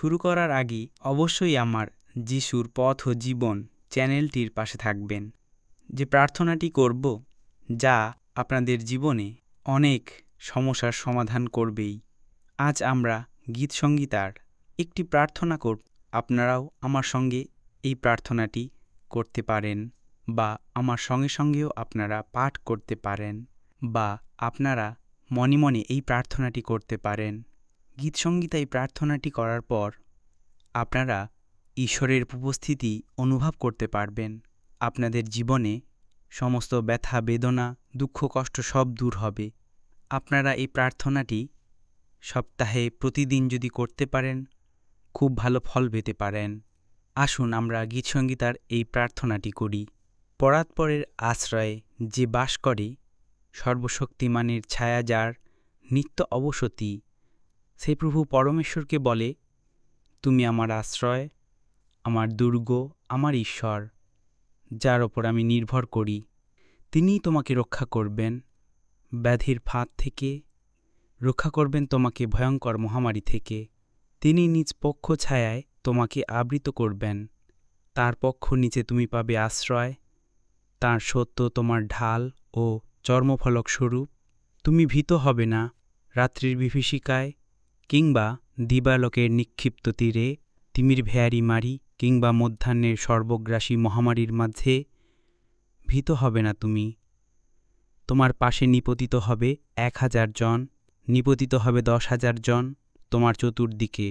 শুরু করার আগে অবশ্যই আমার যিশুর পথ ও জীবন চ্যানেলটির পাশে থাকবেন। যে প্রার্থনাটি করব, যা আপনাদের জীবনে অনেক সমস্যার সমাধান করবেই। আজ আমরা গীতসংগীতার একটি প্রার্থনা করব। আপনারাও আমার সঙ্গে এই প্রার্থনাটি করতে পারেন, বা আমার সঙ্গে সঙ্গেও আপনারা পাঠ করতে পারেন, বা আপনারা মনে মনে এই প্রার্থনাটি করতে পারেন। গীতসংগীতা এই প্রার্থনাটি করার পর আপনারা ঈশ্বরের উপস্থিতি অনুভব করতে পারবেন। আপনাদের জীবনে সমস্ত ব্যথা বেদনা দুঃখ কষ্ট সব দূর হবে। আপনারা এই প্রার্থনাটি সপ্তাহে প্রতিদিন যদি করতে পারেন, খুব ভালো ফল পেতে পারেন। আসুন আমরা গীতসংগীতার এই প্রার্থনাটি করি। পরাৎপরের আশ্রয়ে যে বাস করে, সর্বশক্তিমানের ছায়া যার নিত্য অবসতি, সেই প্রভু পরমেশ্বরকে বলে, তুমি আমার আশ্রয়, আমার দুর্গ, আমার ঈশ্বর, যার ওপর আমি নির্ভর করি। তিনিই তোমাকে রক্ষা করবেন ব্যাধির ফাঁদ থেকে, রক্ষা করবেন তোমাকে ভয়ঙ্কর মহামারী থেকে। তিনি নিজ পক্ষ ছায়ায় তোমাকে আবৃত করবেন। তার পক্ষ নিচে তুমি পাবে আশ্রয়। তার সত্য তোমার ঢাল ও চর্মফলক স্বরূপ। তুমি ভীত হবে না রাত্রির বিভীষিকায়, কিংবা দিবালোকের নিক্ষিপ্ত তীরে, তিমির ভেয়ারি মারি, কিংবা মধ্যাহ্নের সর্বগ্রাসী মহামারীর মাঝে ভীত হবে না তুমি। তোমার পাশে নিপতিত হবে 1000 জন, নিপতিত হবে 10,000 জন তোমার চতুর্দিকে,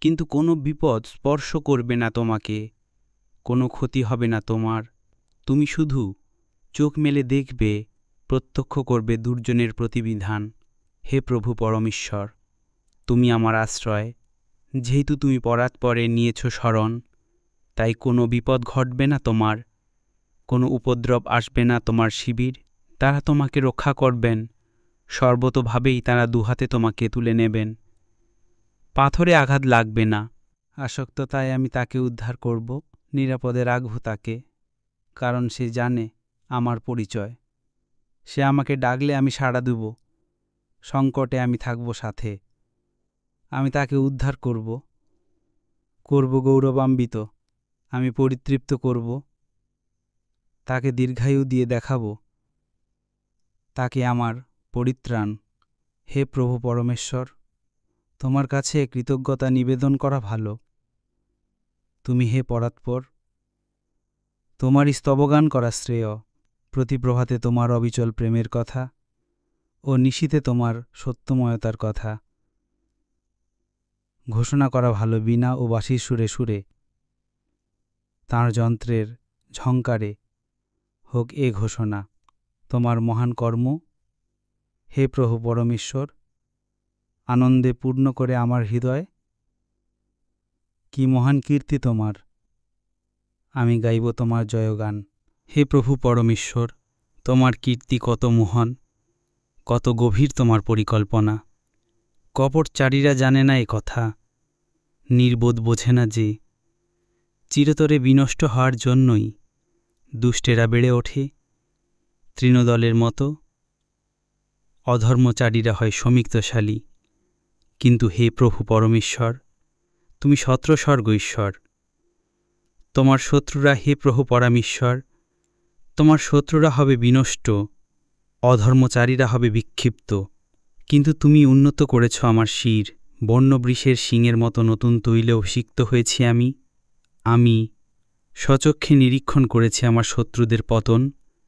কিন্তু কোনো বিপদ স্পর্শ করবে না তোমাকে, কোনো ক্ষতি হবে না তোমার। তুমি শুধু চোখ মেলে দেখবে, প্রত্যক্ষ করবে দুর্জনের প্রতিবিধান। হে প্রভু পরমেশ্বর, তুমি আমার আশ্রয়। যেহেতু তুমি পরাৎপরে নিয়েছ শরণ, তাই কোনো বিপদ ঘটবে না তোমার, কোনো উপদ্রব আসবে না তোমার শিবির। তারা তোমাকে রক্ষা করবেন, সর্বতোভাবেই তারা দুহাতে তোমাকে তুলে নেবেন। পাথরে আঘাত লাগবে না। আসক্ততায় আমি তাকে উদ্ধার করব, নিরাপদে রাখব তাকে, কারণ সে জানে আমার পরিচয়। সে আমাকে ডাকলে আমি সাড়া দেব, সংকটে আমি থাকব সাথে। আমি তাকে উদ্ধার করব গৌরবান্বিত, আমি পরিতৃপ্ত করব, তাকে দীর্ঘায়ু দিয়ে দেখাব তাকে আমার পরিত্রাণ। হে প্রভু পরমেশ্বর, তোমার কাছে কৃতজ্ঞতা নিবেদন করা ভালো। তুমি হে পরাৎপর, তোমারই স্তবগান করা শ্রেয়। প্রতি প্রভাতে তোমার অবিচল প্রেমের কথা ও নিশীথে তোমার সত্যময়তার কথা ঘোষণা করা ভালো। বীণা ও বাঁশির সুরে সুরে, তাঁর যন্ত্রের ঝঙ্কারে হোক এ ঘোষণা তোমার মহান কর্ম। হে প্রভু পরমেশ্বর, আনন্দে পূর্ণ করে আমার হৃদয়। কি মহান কীর্তি তোমার, আমি গাইব তোমার জয়গান। হে প্রভু পরমেশ্বর, তোমার কীর্তি কত মহান, কত গভীর তোমার পরিকল্পনা। কপটচারীরা জানে না এ কথা, নির্বোধ বোঝে না যে চিরতরে বিনষ্ট হওয়ার জন্যই দুষ্টেরা বেড়ে ওঠে তৃণদলের মতো, অধর্মচারীরা হয় সমীক্তশালী। কিন্তু হে প্রভু পরমেশ্বর, তুমি সত্রস্বর্গ ঈশ্বর। তোমার শত্রুরা, হে প্রভু পরমেশ্বর, তোমার শত্রুরা হবে বিনষ্ট, অধর্মচারীরা হবে বিক্ষিপ্ত। কিন্তু তুমি উন্নত করেছ আমার শির, বন্যবৃষের শিঙের মতো নতুন তৈলে অভিষিক্ত হয়েছি আমি স্বচক্ষে নিরীক্ষণ করেছি আমার শত্রুদের পতন,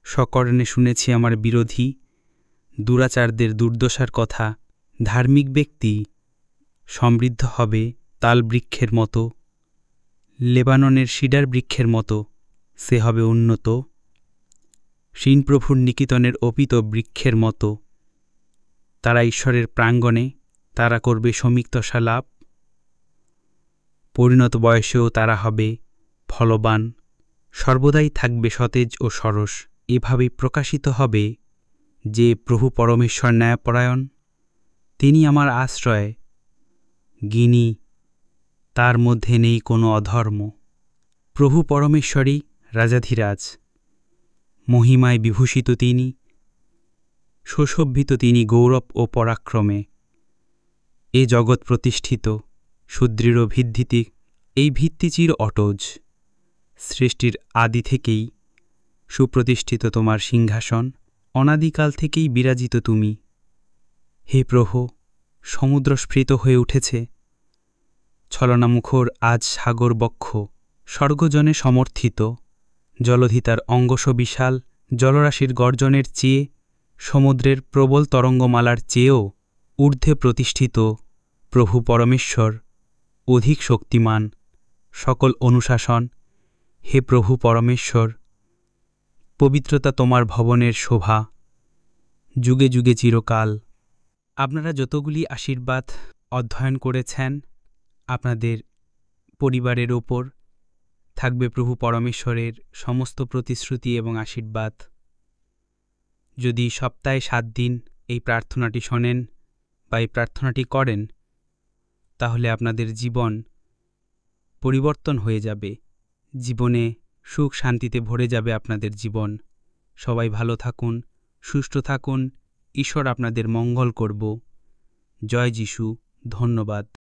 সকর্ণে শুনেছি আমার বিরোধী দুরাচারদের দুর্দশার কথা। ধার্মিক ব্যক্তি সমৃদ্ধ হবে তাল বৃক্ষের মতো, লেবাননের সিডার বৃক্ষের মতো সে হবে উন্নত, শ্রীনপ্রভুর নিকেতনের অপিত বৃক্ষের মতো। তারা ঈশ্বরের প্রাঙ্গণে তারা করবে সমীক্তশা লাভ, পরিণত বয়সেও তারা হবে ফলবান, সর্বদাই থাকবে সতেজ ও সরস। এভাবেই প্রকাশিত হবে যে প্রভু পরমেশ্বর ন্যায়পরায়ণ, তিনি আমার আশ্রয়, জ্ঞানী, তার মধ্যে নেই কোনো অধর্ম। প্রভু পরমেশ্বরই রাজাধিরাজ, মহিমায় বিভূষিত তিনি, সুশোভিত তিনি গৌরব ও পরাক্রমে। এ জগৎ প্রতিষ্ঠিত, সুদৃঢ় ভিত্তিতে এই ভিত্তি চির অটজ। সৃষ্টির আদি থেকেই সুপ্রতিষ্ঠিত তোমার সিংহাসন, অনাদিকাল থেকেই বিরাজিত তুমি। হে প্রভু, সমুদ্রস্ফীত হয়ে উঠেছে, ছলনামুখর আজ সাগর বক্ষ, স্বর্গজনে সমর্থিত, জলধিতার অঙ্গস বিশাল, জলরাশির গর্জনের চেয়ে, সমুদ্রের প্রবল তরঙ্গমালার চেয়েও ঊর্ধ্বে প্রতিষ্ঠিত প্রভু পরমেশ্বর, অধিক শক্তিমান, সকল অনুশাসন। হে প্রভু পরমেশ্বর, পবিত্রতা তোমার ভবনের শোভা, যুগে যুগে চিরকাল। আপনারা যতগুলি আশীর্বাদ অধ্যয়ন করেছেন, আপনাদের পরিবারের ওপর থাকবে প্রভু পরমেশ্বরের সমস্ত প্রতিশ্রুতি এবং আশীর্বাদ। যদি সপ্তাহে 7 দিন এই প্রার্থনাটি শোনেন বা এই প্রার্থনাটি করেন, তাহলে আপনাদের জীবন পরিবর্তন হয়ে যাবে, জীবনে সুখ শান্তিতে ভরে যাবে আপনাদের জীবন। সবাই ভালো থাকুন, সুস্থ থাকুন, ঈশ্বর আপনাদের মঙ্গল করব। জয় যিশু, ধন্যবাদ।